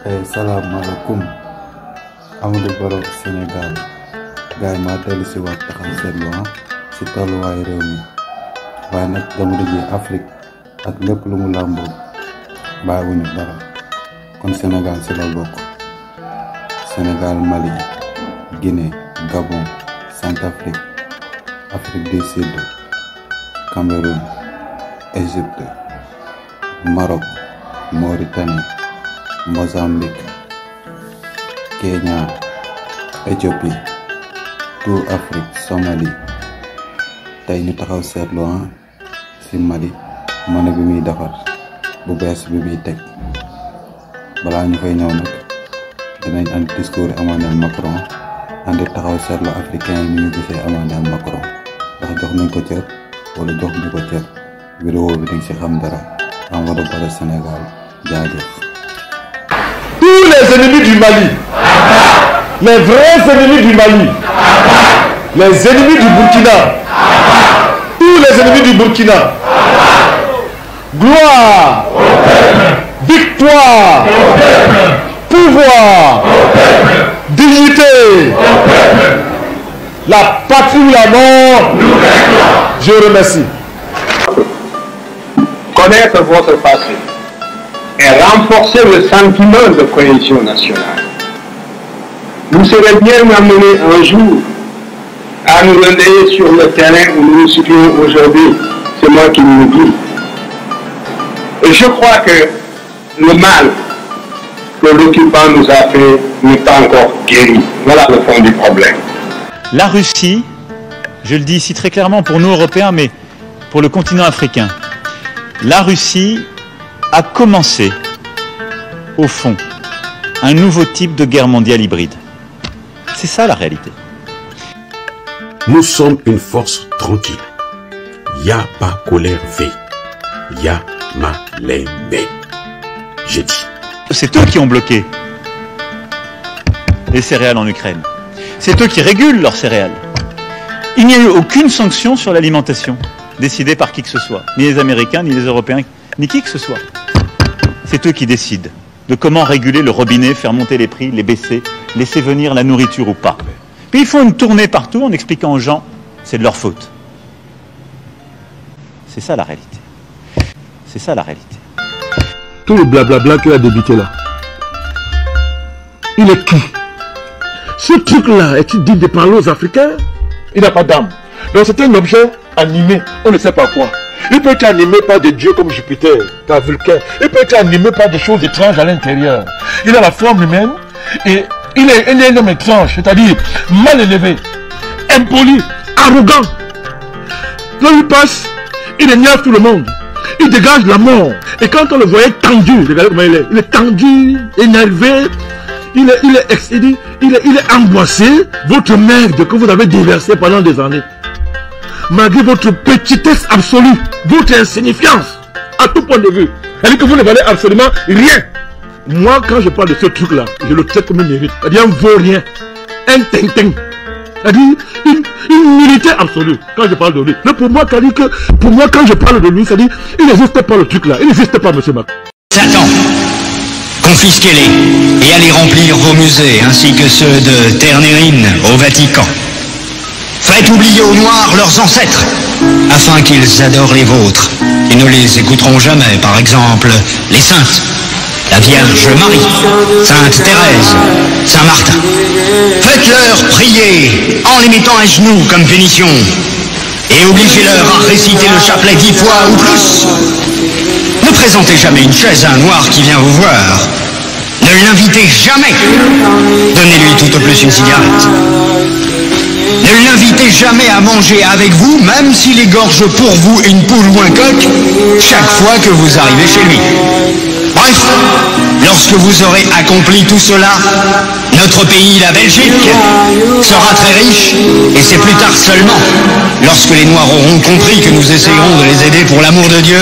Salaamaaleykum Amadou Baro Sénégal gars yi maa dellu si waat taxaw seetlu si tolluwaayu réew mi waaye nag jamono ji Afrique ak lépp lu mu làmboo bàyyiwuñu dara kon Sénégal si la bokk. Sénégal, Mali, Guinée, Gabon, Centrafrique, Afrique du Sud, Cameroun, Égypte, Maroc, Mauritanie, Mozambique, Kenya, Éthiopie, tout Afrique, Somalie. Tey ñu taxaw seetlu ci Mali monnaie bi muy defar bu bees bi muy teg balaa ñu fay ñëw nag dinañ andi discours Emmanuel Macron andi taxaw seetlu africain yi ñu gisee Emmanuel Macron ndax jox nañ ko cër wala jox ñu ko cër vidéo bi dañ ci xam dara Amadou Baro Sénégal jaajëf. Tous les ennemis du Mali, les vrais ennemis du Mali, les ennemis du Burkina, tous les ennemis du Burkina, gloire, victoire, pouvoir, dignité, la patrie ou la mort, je remercie. Connaître votre passé et renforcer le sentiment de cohésion nationale. Vous serez bien amené un jour à nous relayer sur le terrain où nous nous situons aujourd'hui. C'est moi qui vous le dis. Et je crois que le mal que l'occupant nous a fait n'est pas encore guéri. Voilà le fond du problème. La Russie, je le dis ici très clairement pour nous Européens, mais pour le continent africain, la Russie a commencé, au fond, un nouveau type de guerre mondiale hybride. C'est ça la réalité. Nous sommes une force tranquille. Y'a pas colère V. Y'a ma l'aimé. J'ai dit. C'est eux qui ont bloqué les céréales en Ukraine. C'est eux qui régulent leurs céréales. Il n'y a eu aucune sanction sur l'alimentation décidée par qui que ce soit. Ni les Américains, ni les Européens, ni qui que ce soit. C'est eux qui décident de comment réguler le robinet, faire monter les prix, les baisser, laisser venir la nourriture ou pas. Puis ils font une tournée partout en expliquant aux gens c'est de leur faute. C'est ça la réalité. C'est ça la réalité. Tout le blablabla qu'il a débuté là, il est qui? Ce truc-là, est-il digne de parler aux Africains? Il n'a pas d'âme. Donc c'est un objet animé, on ne sait pas quoi. Il peut être animé par des dieux comme Jupiter, par Vulcain. Il peut être animé par des choses étranges à l'intérieur. Il a la forme humaine et il est un homme étrange, c'est-à-dire mal élevé, impoli, arrogant. Là où il passe, il énerve tout le monde. Il dégage la mort. Et quand on le voyait tendu, regardez comment il est tendu, énervé, il est angoissé. Votre merde que vous avez déversé pendant des années, malgré votre petitesse absolue, votre insignifiance, à tout point de vue, c'est-à-dire que vous ne valez absolument rien. Moi, quand je parle de ce truc-là, je le traite comme un mérite. C'est-à-dire un vaurien, un tintin. C'est-à-dire une nullité absolue quand je parle de lui. Mais pour moi, quand je parle de lui, c'est-à-dire il n'existe pas le truc-là. Il n'existe pas, monsieur Macron. Satan, confisquez-les et allez remplir vos musées ainsi que ceux de Ternérine au Vatican. Faites oublier aux Noirs leurs ancêtres, afin qu'ils adorent les vôtres. Ils ne les écouteront jamais, par exemple, les saintes, la Vierge Marie, Sainte Thérèse, Saint Martin. Faites-leur prier en les mettant à genoux comme punition, et obligez-leur à réciter le chapelet 10 fois ou plus. Ne présentez jamais une chaise à un Noir qui vient vous voir. Ne l'invitez jamais. Donnez-lui tout au plus une cigarette. Ne l'invitez jamais à manger avec vous, même s'il égorge pour vous une poule ou un coq, chaque fois que vous arrivez chez lui. Bref, lorsque vous aurez accompli tout cela, notre pays, la Belgique, sera très riche, et c'est plus tard seulement, lorsque les Noirs auront compris que nous essayerons de les aider pour l'amour de Dieu.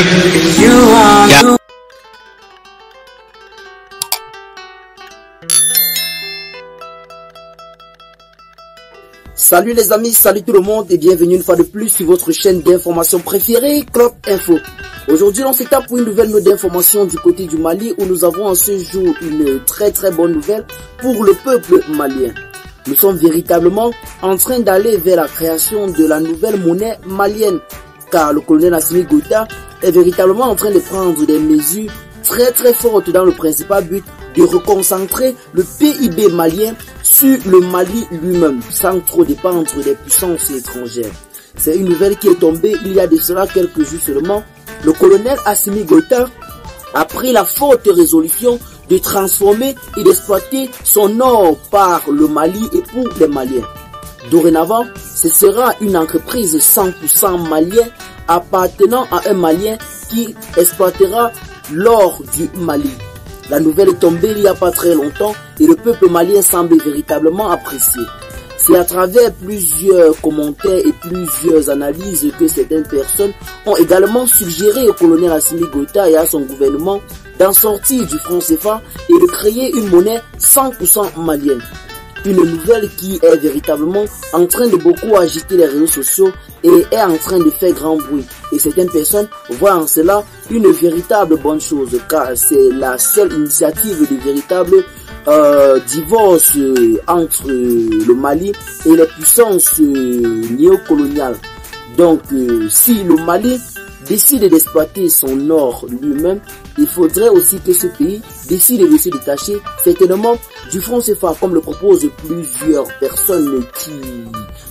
Salut les amis, salut tout le monde et bienvenue une fois de plus sur votre chaîne d'information préférée, Clock Info. Aujourd'hui, on s'étape pour une nouvelle note d'information du côté du Mali où nous avons en ce jour une très bonne nouvelle pour le peuple malien. Nous sommes véritablement en train d'aller vers la création de la nouvelle monnaie malienne, car le colonel Assimi Goïta est véritablement en train de prendre des mesures très fortes dans le principal but de reconcentrer le PIB malien sur le Mali lui-même, sans trop dépendre des puissances étrangères. C'est une nouvelle qui est tombée il y a de cela quelques jours seulement. Le colonel Assimi Goïta a pris la forte résolution de transformer et d'exploiter son or par le Mali et pour les Maliens. Dorénavant, ce sera une entreprise 100% malien appartenant à un Malien qui exploitera l'or du Mali. La nouvelle est tombée il n'y a pas très longtemps et le peuple malien semble véritablement apprécier. C'est à travers plusieurs commentaires et plusieurs analyses que certaines personnes ont également suggéré au colonel Assimi Goïta et à son gouvernement d'en sortir du franc CFA et de créer une monnaie 100% malienne. Une nouvelle qui est véritablement en train de beaucoup agiter les réseaux sociaux et est en train de faire grand bruit. Et certaines personnes voient en cela une véritable bonne chose, car c'est la seule initiative de véritable divorce entre le Mali et les puissances néocoloniales. Donc, si le Mali décide d'exploiter son or lui-même, il faudrait aussi que ce pays décide de se détacher certainement du franc CFA, comme le proposent plusieurs personnes qui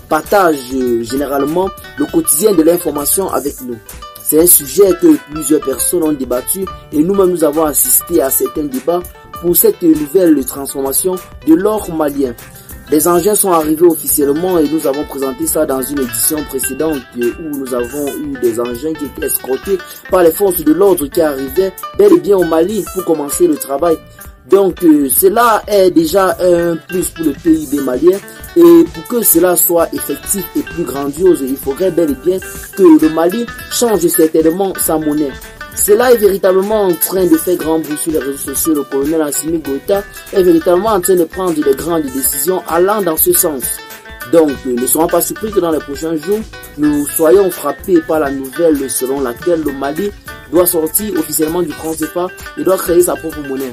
partagent généralement le quotidien de l'information avec nous. C'est un sujet que plusieurs personnes ont débattu et nous-mêmes nous avons assisté à certains débats pour cette nouvelle transformation de l'or malien. Les engins sont arrivés officiellement et nous avons présenté ça dans une édition précédente où nous avons eu des engins qui étaient escortés par les forces de l'ordre qui arrivaient bel et bien au Mali pour commencer le travail. Donc cela est déjà un plus pour le PIB malien et pour que cela soit effectif et plus grandiose, il faudrait bel et bien que le Mali change certainement sa monnaie. Cela est véritablement en train de faire grand bruit sur les réseaux sociaux. Le colonel Assimi Goïta est véritablement en train de prendre de grandes décisions allant dans ce sens. Donc, ne soyons pas surpris que dans les prochains jours, nous soyons frappés par la nouvelle selon laquelle le Mali doit sortir officiellement du franc CFA et doit créer sa propre monnaie.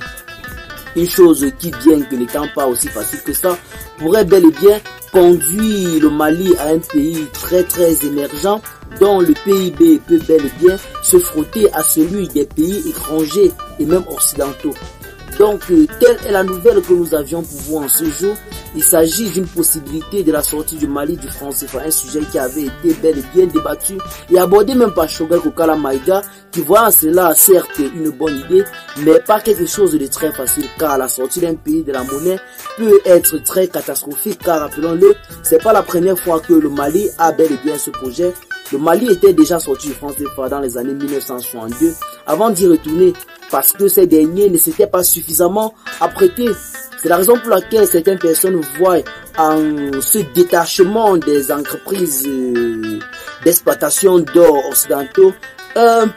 Une chose qui, bien que n'étant pas aussi facile que ça, pourrait bel et bien conduire le Mali à un pays très émergent dont le PIB peut bel et bien se frotter à celui des pays étrangers et même occidentaux. Donc, telle est la nouvelle que nous avions pour vous en ce jour. Il s'agit d'une possibilité de la sortie du Mali du franc CFA, un sujet qui avait été bel et bien débattu et abordé même par Choguel Kokala Maïga, qui voit en cela certes une bonne idée, mais pas quelque chose de très facile, car la sortie d'un pays de la monnaie peut être très catastrophique, car rappelons-le, c'est pas la première fois que le Mali a bel et bien ce projet. Le Mali était déjà sorti du franc CFA dans les années 1962, avant d'y retourner, parce que ces derniers ne s'étaient pas suffisamment apprêtés. C'est la raison pour laquelle certaines personnes voient en ce détachement des entreprises d'exploitation d'or occidentaux un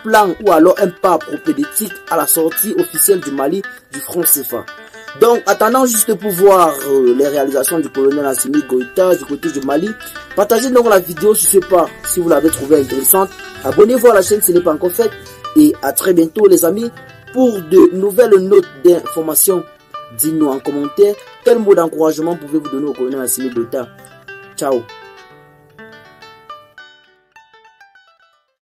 plan ou alors un pas propédeutique à la sortie officielle du Mali du franc CFA. Donc, attendant juste pour voir les réalisations du colonel Assimi Goïta du côté du Mali, partagez donc la vidéo sur ce pas si vous l'avez trouvée intéressante. Abonnez-vous à la chaîne si ce n'est pas encore fait. Et à très bientôt les amis pour de nouvelles notes d'information. Dites-nous en commentaire quel mot d'encouragement pouvez-vous donner au colonel Assimi Goïta. Ciao.